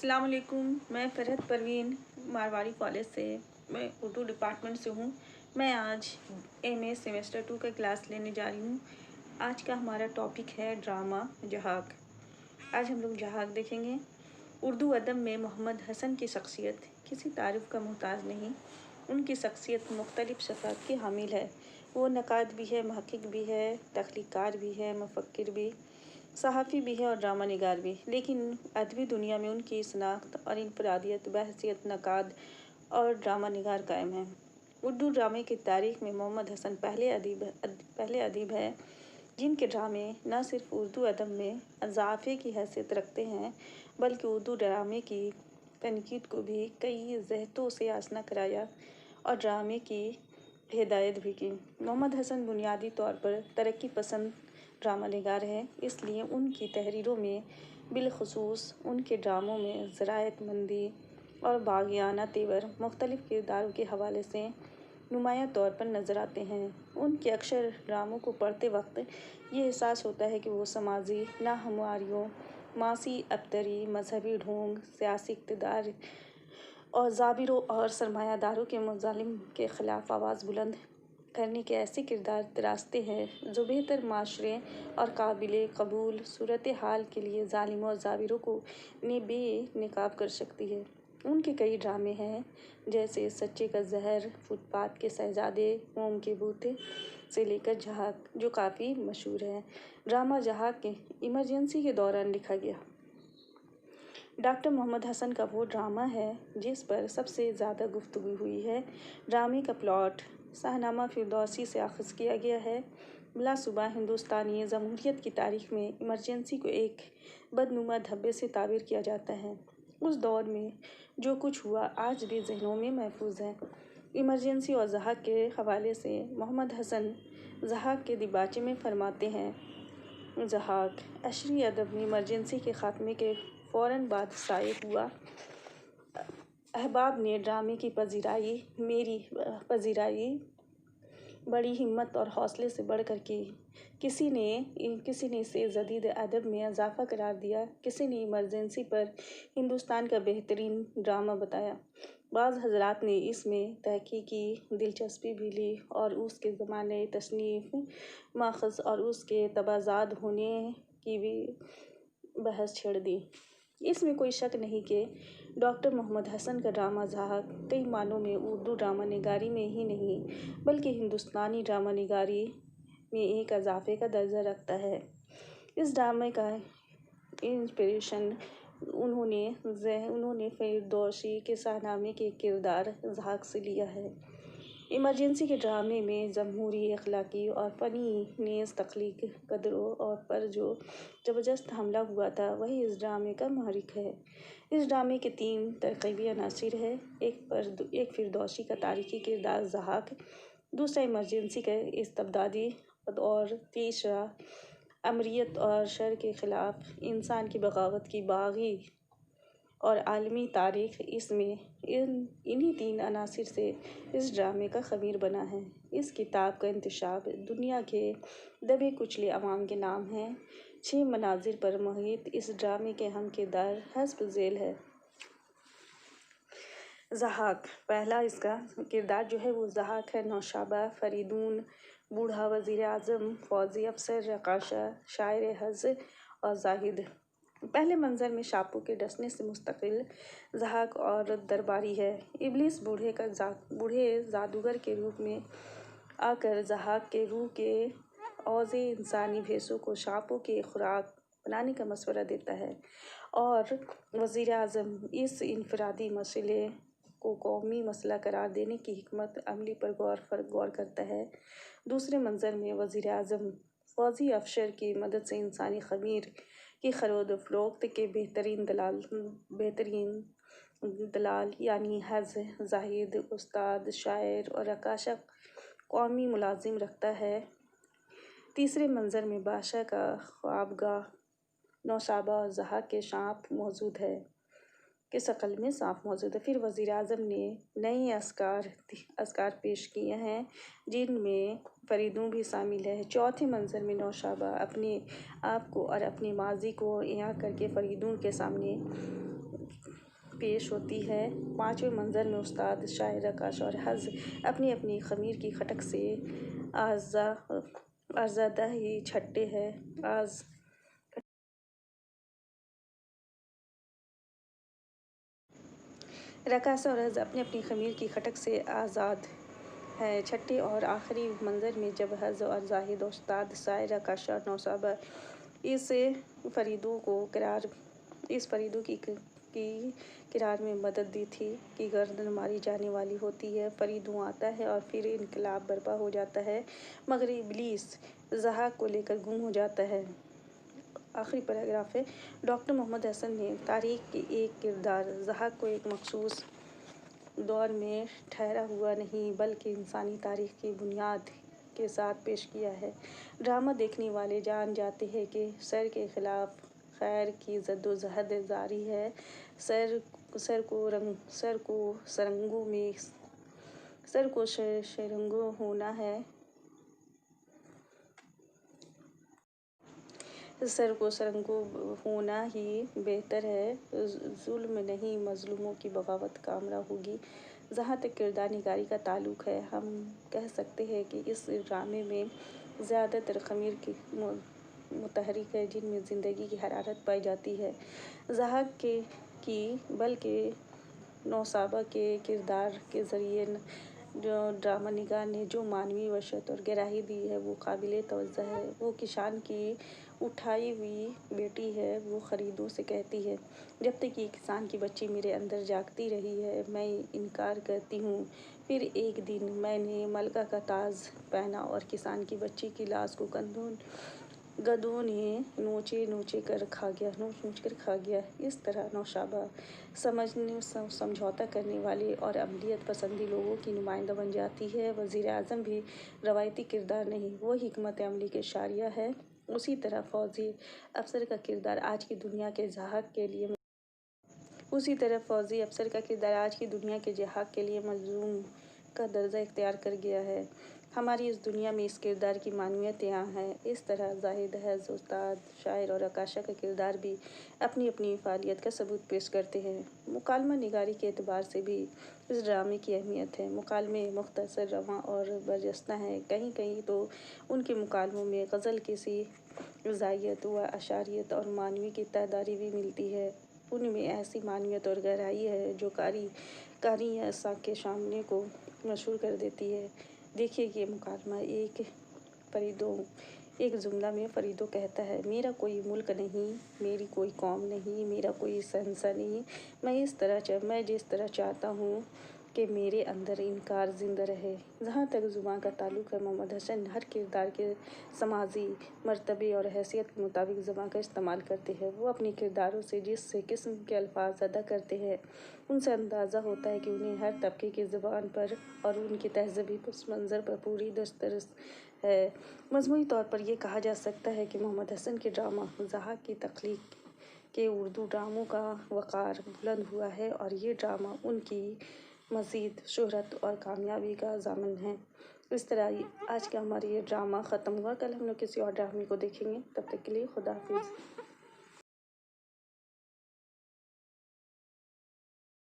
अस्सलाम वालेकुम। मैं फ़रहत परवीन मारवाड़ी कॉलेज से, मैं उर्दू डिपार्टमेंट से हूँ। मैं आज एमए सेमेस्टर 2 का क्लास लेने जा रही हूँ। आज का हमारा टॉपिक है ड्रामा जहाक। आज हम लोग जहाक देखेंगे। उर्दू अदब में मोहम्मद हसन की शख्सियत किसी तारीफ़ का मोहताज नहीं। उनकी शख्सियत मुख्तलिफ़ सिफ़ात की हामिल है। वो नक़ाद भी है, महक़िक़ भी है, तख्लीक़कार भी है, मुफ़क्किर भी, सहाफ़ी भी है और ड्रामा निगार भी। लेकिन अदबी दुनिया में उनकी शनाख्त और इनफरादियत बहसियत नक़ाद और ड्रामा निगार कायम है। उर्दू ड्रामे की तारीख़ में मोहम्मद हसन पहले अदीब है जिनके ड्रामे न सिर्फ़ उर्दू अदब में इज़ाफ़े की हैसियत रखते हैं बल्कि उर्दू ड्रामे की तनकीद को भी कई जहतों से आसना कराया और ड्रामे की हिदायत भी की। मोहम्मद हसन बुनियादी तौर पर तरक्की पसंद ड्रामा निगार है, इसलिए उनकी तहरीरों में बिलख़ुसूस उनके ड्रामों में ज़राअतमंदी और बाग़ियाना तेवर मुख्तलिफ़ किरदारों के हवाले से नुमायाँ तौर पर नज़र आते हैं। उनके अक्सर ड्रामों को पढ़ते वक्त ये एहसास होता है कि वो समाजी नाहमवारियों, मासी अबतरी, मजहबी ढोंग, सियासी इक़्तिदार और ज़ाबिरों और सरमायादारों के मुज़ालिम के ख़िलाफ़ आवाज़ बुलंद करने के ऐसे किरदार तराशते हैं जो बेहतर माशरे और काबिल कबूल सूरत हाल के लिए ज़ालिमों और ज़ाबिरों को बेनकाब कर सकती है। उनके कई ड्रामे हैं जैसे सच्चे का ज़हर, फुटपाथ के शहज़ादे, मोम के बूते से लेकर जहाक, जो काफ़ी मशहूर है। ड्रामा जहाक इमरजेंसी के दौरान लिखा गया। डॉक्टर मोहम्मद हसन का वो ड्रामा है जिस पर सबसे ज़्यादा गुफ्तगू हुई है। ड्रामे का प्लॉट शाहनामा फिरदौसी से आख़िज़ किया गया है। बिलाशुबा हिंदुस्तानी जमहूरियत की तारीख़ में इमरजेंसी को एक बदनुमा धब्बे से ताबीर किया जाता है। उस दौर में जो कुछ हुआ आज भी ज़हनों में महफूज है। इमरजेंसी और ज़हाक के हवाले से मोहम्मद हसन ज़हाक के दिबाचे में फरमाते हैं, ज़हाक अशरी अदब में इमरजेंसी के ख़ात्मे के फ़ौरन बाद शाये हुआ। अहबाब ने ड्रामे की मेरी पजीराई बड़ी हिम्मत और हौसले से बढ़कर की। किसी ने इसे जदीद अदब में इज़ाफ़ा करार दिया, किसी ने इमरजेंसी पर हिंदुस्तान का बेहतरीन ड्रामा बताया। बाज़ हज़रात ने इसमें तहक़ीक़ी दिलचस्पी भी ली और उसके ज़माने तसनीफ़, माख़ज़ और उसके तबाज़ात होने की भी बहस छेड़ दी। इसमें कोई शक नहीं कि डॉक्टर मोहम्मद हसन का ड्रामा ज़हाक कई मानों में उर्दू ड्रामा निगारी में ही नहीं बल्कि हिंदुस्तानी ड्रामा निगारी में एक इज़ाफ़े का दर्जा रखता है। इस ड्रामे का इंस्पिरेशन उन्होंने फ़िरदौसी के शाहनामे के किरदार ज़हाक से लिया है। इमरजेंसी के ड्रामे में जमहूरी, अखलाकी और फ़नी नेज़ तख्लीक़ी कदरों और पर जो ज़बरदस्त हमला हुआ था वही इस ड्रामे का महरिक है। इस ड्रामे के 3 तरकीबी अनासिर हैं। एक फ़िरदौसी का तारीख़ी किरदार ज़हाक, दूसरा इमरजेंसी का इस्तिबदादी और तीसरा अमरियत और शर के ख़िलाफ़ इंसान की बगावत की बाग़ी और आलमी तारीख़। इसमें इन्हीं 3 अनासिर से इस ड्रामे का ख़मीर बना है। इस किताब का इंतशाब दुनिया के दबे कुचले अवाम के नाम है। 6 मनाज़िर पर मुहित इस ड्रामे के अहम किरदार हस्ब ज़ेल है। ज़हाक पहला इसका किरदार जो है वो ज़हाक है। नौशाबा, फरीदून, बूढ़ा वज़ीर आज़म, फ़ौजी अफ़सर, रक़ाशा, शायर हज़ और ज़ाहिद। पहले मंज़र में शापों के डसने से मुस्तक़िल ज़हाक और दरबारी है। इब्लीस बूढ़े जादूगर के रूप में आकर ज़हाक के रूह के औज़े इंसानी भेसों को शापों की खुराक बनाने का मशवरा देता है और वज़ीर आज़म इस इनफ़रादी मसले को कौमी मसला करार देने की हिकमत अमली पर गौर करता है। दूसरे मंज़र में वज़ीर आज़म फ़ौजी अफ़सर की मदद से इंसानी ख़मीर की ख़रीद फ़रोख्त के बेहतरीन दलाल यानी हज़, ज़ाहिद, उस्ताद, शायर और रक़ाशा कौमी मुलाज़िम रखता है। तीसरे मंज़र में बादशाह का ख्वाबगाह नौशाबा और ज़हाक के शकल में सांप मौजूद है। फिर वज़ीर आज़म ने नए अस्कार पेश किए हैं जिनमें फरीदून भी शामिल है। चौथे मंज़र में नौशाबा अपने आप को और अपने माजी को इयां करके फरीदून के सामने پیش ہوتی ہے۔ پانچویں منظر میں استاد شاعر رقاص اور حظ اپنی اپنی خمیر کی کھٹک سے آزادہ ہی چھٹے ہیں۔ رقاصہ اور حظ اپنی اپنی خمیر کی کھٹک سے آزاد ہے۔ چھٹے اور آخری منظر میں جب حظ اور زاہد استاد شاعر رقاص اور نوشابہ اس فریدوں کی قرار میں مدد دی تھی کی گردن ماری جانے والی ہوتی ہے۔ فریدوں آتا ہے اور پھر انقلاب برپا ہو جاتا ہے، مگر ابلیس ضحاک کو لے کر گم ہو جاتا ہے۔ آخری پیراگراف ہے۔ ڈاکٹر محمد حسن نے تاریخ کے ایک کردار ضحاک کو ایک مخصوص دور میں ٹھہرا ہوا نہیں بلکہ انسانی تاریخ کی بنیاد کے ساتھ پیش کیا ہے۔ ڈرامہ دیکھنے والے جان جاتے ہیں کہ شر کے خلاف خیر کی جدوجہد جاری ہے۔ شر کو سرنگوں ہونا ہے۔ سر کو سرنگوں ہونا ہی بہتر ہے۔ ظلم نہیں، مظلوموں کی بغاوت کامرا ہوگی۔ جہاں تک کردار نگاری کا تعلق ہے، ہم کہہ سکتے ہیں کہ اس ڈرامے میں زیادہ تر خمیر متحرک ہیں جن میں زندگی کی حرارت پائی جاتی ہے۔ ضحاک کی بلکہ نوشابہ کے کردار کے ذریعے ڈرامہ نگار نے جو معنوی وسعت اور گہرائی دی ہے وہ قابل توجہ ہے۔ وہ کسان کی اٹھائی ہوئی بیٹی ہے۔ وہ فریدوں سے کہتی ہے، جب تک یہ کسان کی بچی میرے اندر جاگتی رہی ہے میں انکار کرتی ہوں۔ پھر ایک دن میں نے ملکہ کا تاج پہنا اور کسان کی بچی کی لاش کو گدھوں نے نوچ نوچ کر کھا گیا۔ اس طرح نوشابہ سمجھوتہ کرنے والے اور عملیات پسند لوگوں کی نمائندہ بن جاتی ہے۔ وزیر اعظم بھی روایتی کردار نہیں، وہ حکمت عملی کے شاعر ہے۔ اسی طرح فوجی افسر کا کردار آج کی دنیا کے ضحاک کے لیے مظلوم کا درجہ اختیار کر گیا ہے۔ ہماری اس دنیا میں اس کردار کی معنویت یہاں ہے۔ اس طرح زاہد، حظ، استاد شاعر اور رقاصہ کا کردار بھی اپنی اپنی فعالیت کا ثبوت پیش کرتے ہیں۔ مکالمہ نگاری کے اعتبار سے بھی اس ڈرامے کی اہمیت ہے۔ مکالمے مختصر، رواں اور برجستہ ہیں۔ کہیں کہیں تو ان کے مکالموں میں غزل کی سی غذائیت و اشعریت اور معنی کی تہذیب بھی ملتی ہے۔ ان میں ایسی معنویت اور گہرائی ہے جو قاری یا سامع کے سامنے کو مشہور کر دیتی ہے۔ دیکھیے یہ مکالمہ۔ ایک جملہ میں فریدوں کہتا ہے، میرا کوئی ملک نہیں، میری کوئی قوم نہیں، میرا کوئی شہنشاہ نہیں، میں جس طرح چاہتا ہوں کہ میرے اندر انکار زندہ رہے۔ جہاں تک زبان کا تعلق ہے، محمد حسن ہر کردار کے سماجی مرتبے اور حیثیت کے مطابق زبان کا استعمال کرتے ہیں۔ وہ اپنے کرداروں سے جس قسم کے الفاظ ادا کرتے ہیں ان سے اندازہ ہوتا ہے کہ انہیں ہر طبقے کی زبان پر اور ان کے تہذیبی پس منظر پر پوری دسترس ہے۔ مجموعی طور پر یہ کہا جا سکتا ہے کہ محمد حسن کے ڈرامہ ضحاک کی تخلیق سے اردو ڈراموں کا وقار بلند ہوا ہے اور یہ ڈرامہ ان کی مزید شہرت اور کامیابی کا ضامن ہے۔ اس طرح آج کا ہمارا یہ ڈرامہ ختم ہوا۔ کل ہم لوگ کسی اور ڈرامے کو دیکھیں گے۔ تب تک کے لیے خدا حافظ۔